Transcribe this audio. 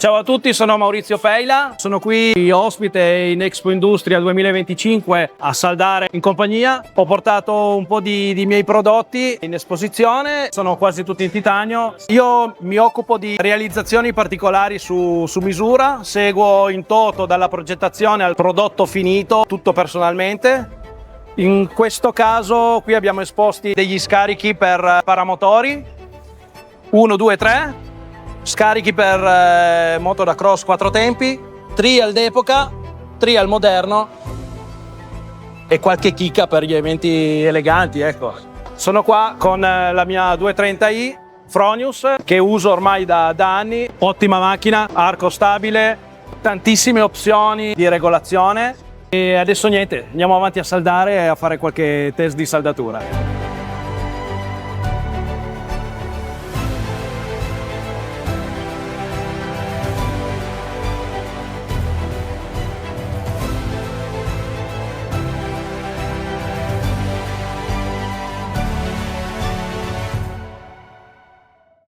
Ciao a tutti, sono Maurizio Feila, sono qui ospite in Expo Industria 2025 a saldare in compagnia. Ho portato un po' di miei prodotti in esposizione, sono quasi tutti in titanio. Io mi occupo di realizzazioni particolari su misura, seguo in toto dalla progettazione al prodotto finito, tutto personalmente. In questo caso qui abbiamo esposti degli scarichi per paramotori, 1, 2, 3. Scarichi per moto da cross 4 tempi, trial d'epoca, trial moderno e qualche chicca per gli eventi eleganti, ecco. Sono qua con la mia 230i Fronius che uso ormai da anni, ottima macchina, arco stabile, tantissime opzioni di regolazione e adesso niente, andiamo avanti a saldare e a fare qualche test di saldatura.